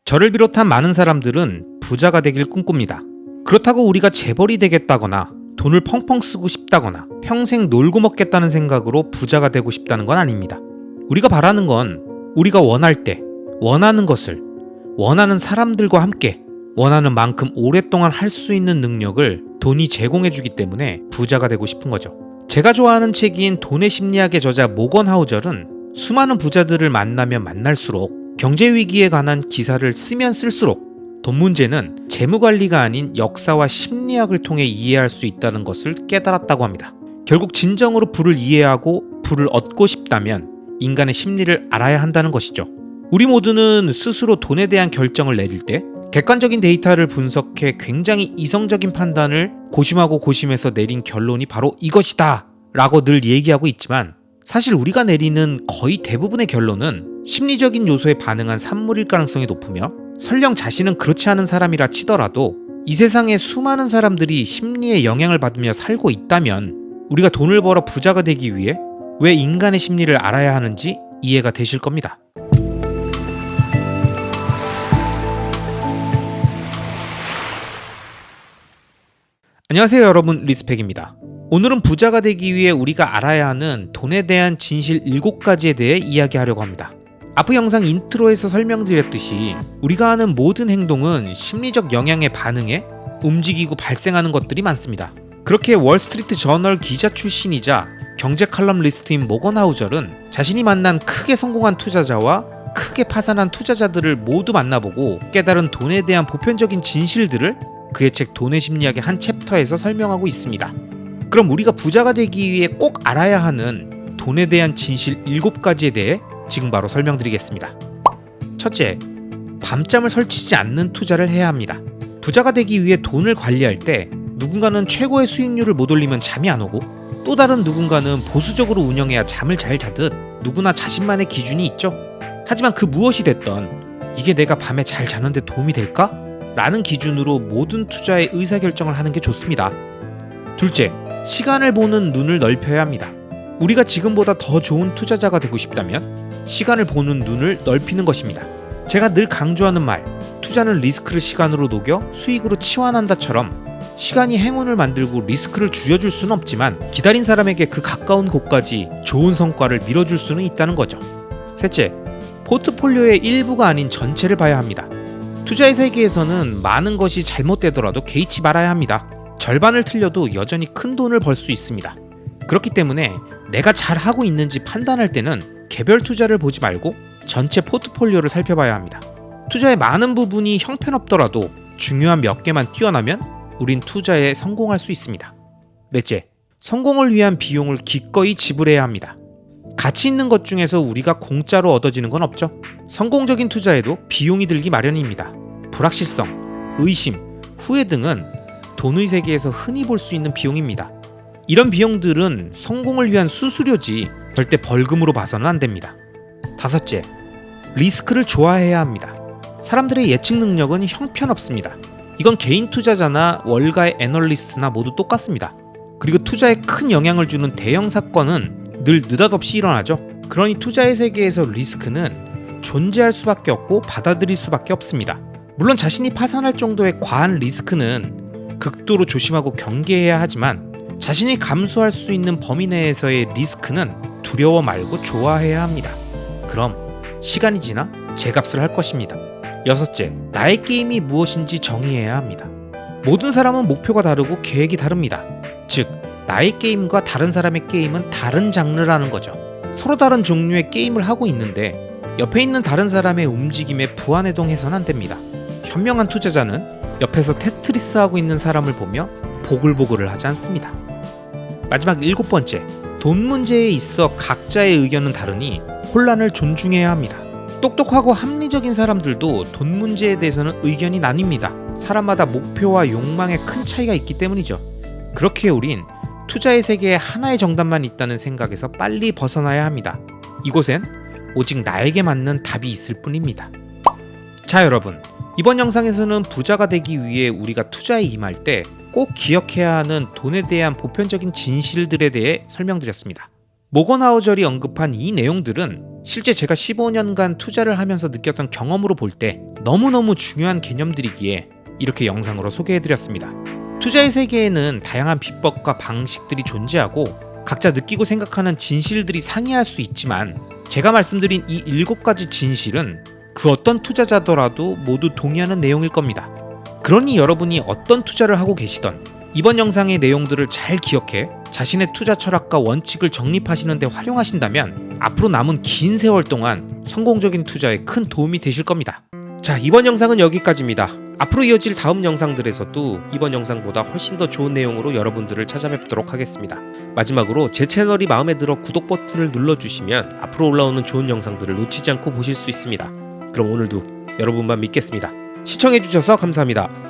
저를 비롯한 많은 사람들은 부자가 되길 꿈꿉니다. 그렇다고 우리가 재벌이 되겠다거나 돈을 펑펑 쓰고 싶다거나 평생 놀고 먹겠다는 생각으로 부자가 되고 싶다는 건 아닙니다. 우리가 바라는 건 우리가 원할 때 원하는 것을 원하는 사람들과 함께 원하는 만큼 오랫동안 할 수 있는 능력을 돈이 제공해주기 때문에 부자가 되고 싶은 거죠. 제가 좋아하는 책인 돈의 심리학의 저자 모건 하우절은 수많은 부자들을 만나면 만날수록 경제 위기에 관한 기사를 쓰면 쓸수록 돈 문제는 재무관리가 아닌 역사와 심리학을 통해 이해할 수 있다는 것을 깨달았다고 합니다. 결국 진정으로 부를 이해하고 부를 얻고 싶다면 인간의 심리를 알아야 한다는 것이죠. 우리 모두는 스스로 돈에 대한 결정을 내릴 때 객관적인 데이터를 분석해 굉장히 이성적인 판단을 고심하고 고심해서 내린 결론이 바로 이것이다 라고 늘 얘기하고 있지만 사실 우리가 내리는 거의 대부분의 결론은 심리적인 요소에 반응한 산물일 가능성이 높으며 설령 자신은 그렇지 않은 사람이라 치더라도 이 세상에 수많은 사람들이 심리의 영향을 받으며 살고 있다면 우리가 돈을 벌어 부자가 되기 위해 왜 인간의 심리를 알아야 하는지 이해가 되실 겁니다. 안녕하세요 여러분, 리스펙입니다. 오늘은 부자가 되기 위해 우리가 알아야 하는 돈에 대한 진실 7가지에 대해 이야기하려고 합니다. 앞의 영상 인트로에서 설명드렸듯이 우리가 하는 모든 행동은 심리적 영향에 반응해 움직이고 발생하는 것들이 많습니다. 그렇게 월스트리트 저널 기자 출신이자 경제 칼럼니스트인 모건 하우절은 자신이 만난 크게 성공한 투자자와 크게 파산한 투자자들을 모두 만나보고 깨달은 돈에 대한 보편적인 진실들을 그의 책 돈의 심리학의 한 챕터에서 설명하고 있습니다. 그럼 우리가 부자가 되기 위해 꼭 알아야 하는 돈에 대한 진실 7가지에 대해 지금 바로 설명드리겠습니다. 첫째, 밤잠을 설치지 않는 투자를 해야 합니다. 부자가 되기 위해 돈을 관리할 때 누군가는 최고의 수익률을 못 올리면 잠이 안 오고 또 다른 누군가는 보수적으로 운영해야 잠을 잘 자듯 누구나 자신만의 기준이 있죠. 하지만 그 무엇이 됐던 이게 내가 밤에 잘 자는데 도움이 될까? 라는 기준으로 모든 투자의 의사결정을 하는 게 좋습니다. 둘째, 시간을 보는 눈을 넓혀야 합니다. 우리가 지금보다 더 좋은 투자자가 되고 싶다면 시간을 보는 눈을 넓히는 것입니다. 제가 늘 강조하는 말, 투자는 리스크를 시간으로 녹여 수익으로 치환한다처럼 시간이 행운을 만들고 리스크를 줄여줄 수는 없지만 기다린 사람에게 그 가까운 곳까지 좋은 성과를 밀어줄 수는 있다는 거죠. 셋째, 포트폴리오의 일부가 아닌 전체를 봐야 합니다. 투자의 세계에서는 많은 것이 잘못되더라도 개의치 말아야 합니다. 절반을 틀려도 여전히 큰 돈을 벌 수 있습니다. 그렇기 때문에 내가 잘하고 있는지 판단할 때는 개별 투자를 보지 말고 전체 포트폴리오를 살펴봐야 합니다. 투자의 많은 부분이 형편없더라도 중요한 몇 개만 뛰어나면 우린 투자에 성공할 수 있습니다. 넷째, 성공을 위한 비용을 기꺼이 지불해야 합니다. 가치 있는 것 중에서 우리가 공짜로 얻어지는 건 없죠. 성공적인 투자에도 비용이 들기 마련입니다. 불확실성, 의심, 후회 등은 돈의 세계에서 흔히 볼 수 있는 비용입니다. 이런 비용들은 성공을 위한 수수료지 절대 벌금으로 봐서는 안 됩니다. 다섯째, 리스크를 좋아해야 합니다. 사람들의 예측 능력은 형편없습니다. 이건 개인 투자자나 월가의 애널리스트나 모두 똑같습니다. 그리고 투자에 큰 영향을 주는 대형 사건은 늘 느닷없이 일어나죠. 그러니 투자의 세계에서 리스크는 존재할 수밖에 없고 받아들일 수밖에 없습니다. 물론 자신이 파산할 정도의 과한 리스크는 극도로 조심하고 경계해야 하지만 자신이 감수할 수 있는 범위 내에서의 리스크는 두려워 말고 좋아해야 합니다. 그럼 시간이 지나 제값을 할 것입니다. 여섯째, 나의 게임이 무엇인지 정의해야 합니다. 모든 사람은 목표가 다르고 계획이 다릅니다. 즉, 나의 게임과 다른 사람의 게임은 다른 장르라는 거죠. 서로 다른 종류의 게임을 하고 있는데 옆에 있는 다른 사람의 움직임에 부안해동해서는 안 됩니다. 현명한 투자자는 옆에서 테트리스 하고 있는 사람을 보며 보글보글을 하지 않습니다. 마지막 7번째, 돈 문제에 있어 각자의 의견은 다르니 혼란을 존중해야 합니다. 똑똑하고 합리적인 사람들도 돈 문제에 대해서는 의견이 나뉩니다. 사람마다 목표와 욕망에 큰 차이가 있기 때문이죠. 그렇기에 우린 투자의 세계에 하나의 정답만 있다는 생각에서 빨리 벗어나야 합니다. 이곳엔 오직 나에게 맞는 답이 있을 뿐입니다. 자 여러분, 이번 영상에서는 부자가 되기 위해 우리가 투자에 임할 때 꼭 기억해야 하는 돈에 대한 보편적인 진실들에 대해 설명드렸습니다. 모건 하우절이 언급한 이 내용들은 실제 제가 15년간 투자를 하면서 느꼈던 경험으로 볼 때 너무너무 중요한 개념들이기에 이렇게 영상으로 소개해드렸습니다. 투자의 세계에는 다양한 비법과 방식들이 존재하고 각자 느끼고 생각하는 진실들이 상이할 수 있지만 제가 말씀드린 이 7가지 진실은 그 어떤 투자자더라도 모두 동의하는 내용일 겁니다. 그러니 여러분이 어떤 투자를 하고 계시던 이번 영상의 내용들을 잘 기억해 자신의 투자 철학과 원칙을 정립하시는 데 활용하신다면 앞으로 남은 긴 세월 동안 성공적인 투자에 큰 도움이 되실 겁니다. 자, 이번 영상은 여기까지입니다. 앞으로 이어질 다음 영상들에서도 이번 영상보다 훨씬 더 좋은 내용으로 여러분들을 찾아뵙도록 하겠습니다. 마지막으로 제 채널이 마음에 들어 구독 버튼을 눌러주시면 앞으로 올라오는 좋은 영상들을 놓치지 않고 보실 수 있습니다. 그럼 오늘도 여러분만 믿겠습니다. 시청해주셔서 감사합니다.